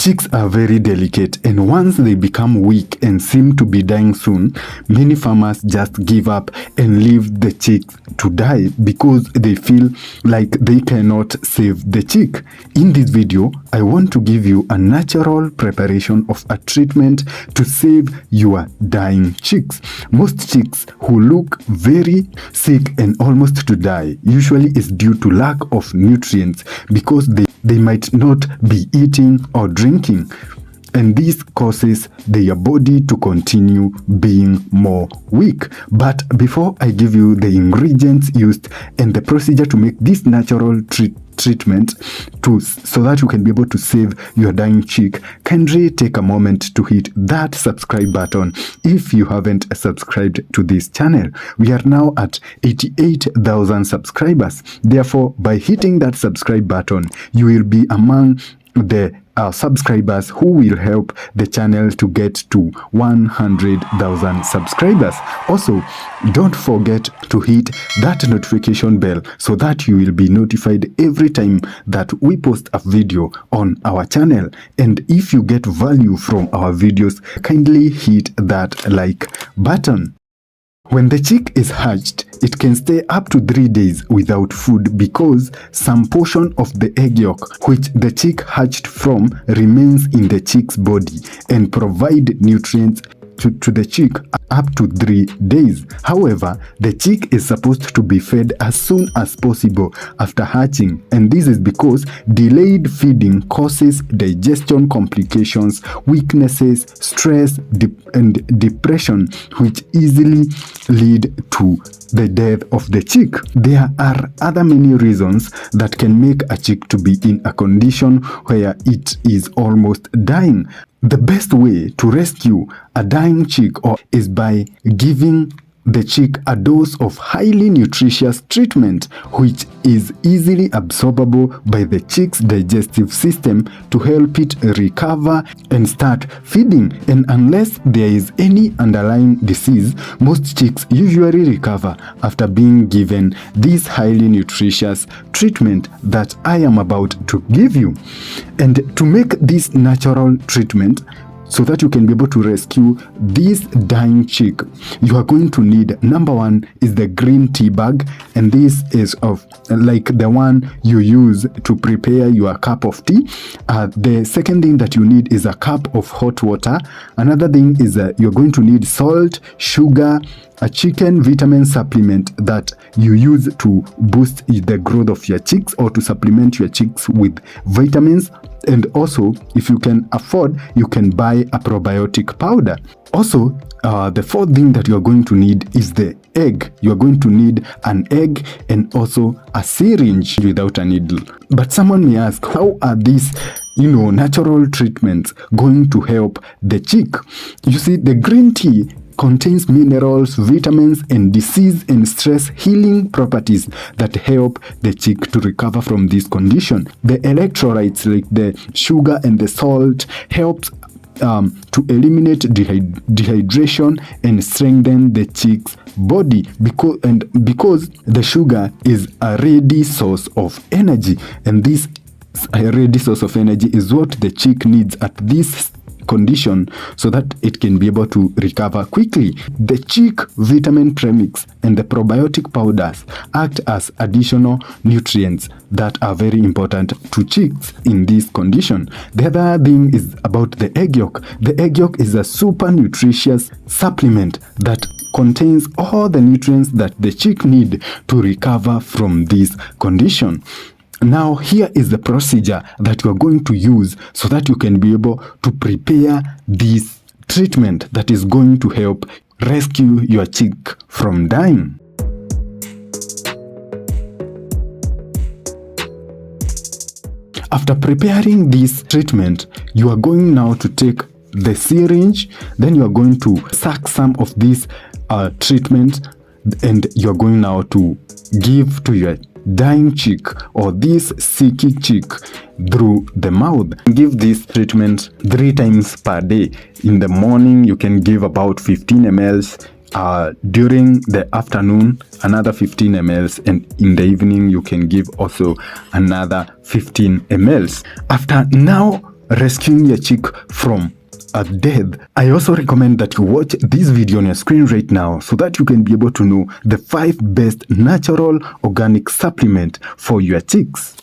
Chicks are very delicate, and once they become weak and seem to be dying soon, many farmers just give up and leave the chicks to die because they feel like they cannot save the chick. In this video, I want to give you a natural preparation of a treatment to save your dying chicks. Most chicks who look very sick and almost to die usually is due to lack of nutrients because they might not be eating or drinking, and this causes their body to continue being more weak. But before I give you the ingredients used and the procedure to make this natural treatment so that you can be able to save your dying chick, kindly take a moment to hit that subscribe button if you haven't subscribed to this channel. We are now at 88,000 subscribers. Therefore, by hitting that subscribe button, you will be among the subscribers who will help the channel to get to 100,000 subscribers. Also, don't forget to hit that notification bell so that you will be notified every time that we post a video on our channel. And if you get value from our videos, kindly hit that like button. When the chick is hatched, it can stay up to 3 days without food because some portion of the egg yolk which the chick hatched from remains in the chick's body and provide nutrients to the chick up to 3 days. However, the chick is supposed to be fed as soon as possible after hatching, and this is because delayed feeding causes digestion complications, weaknesses, stress, and depression, which easily lead to the death of the chick. There are other many reasons that can make a chick to be in a condition where it is almost dying. The best way to rescue a dying chick is by giving the chick a dose of highly nutritious treatment which is easily absorbable by the chick's digestive system to help it recover and start feeding. And unless there is any underlying disease, most chicks usually recover after being given this highly nutritious treatment that I am about to give you. And to make this natural treatment so that you can be able to rescue this dying chick, you are going to need, number one is the green tea bag, and this is of like the one you use to prepare your cup of tea. The second thing that you need is a cup of hot water. Another thing is you're going to need salt, sugar, a chicken vitamin supplement that you use to boost the growth of your chicks or to supplement your chicks with vitamins. And also, if you can afford, you can buy a probiotic powder. Also, the fourth thing that you are going to need is the egg. You are going to need an egg and also a syringe without a needle. But someone may ask, how are these natural treatments going to help the chick? You see, the green tea contains minerals, vitamins, and disease and stress healing properties that help the chick to recover from this condition. The electrolytes like the sugar and the salt helps to eliminate dehydration and strengthen the chick's body because the sugar is a ready source of energy, and this ready source of energy is what the chick needs at this condition so that it can be able to recover quickly. The chick vitamin premix and the probiotic powders act as additional nutrients that are very important to chicks in this condition. The other thing is about the egg yolk. The egg yolk is a super nutritious supplement that contains all the nutrients that the chick need to recover from this condition. Now, here is the procedure that you are going to use so that you can be able to prepare this treatment that is going to help rescue your chick from dying. After preparing this treatment, you are going now to take the syringe, then you are going to suck some of this treatment, and you are going now to give to your dying chick or this sicky chick through the mouth. Give this treatment 3 times per day. In the morning you can give about 15 ml, during the afternoon another 15 ml, and in the evening you can give also another 15 ml. After now rescuing your chick from a death. I also recommend that you watch this video on your screen right now so that you can be able to know the 5 best natural organic supplement for your chicks.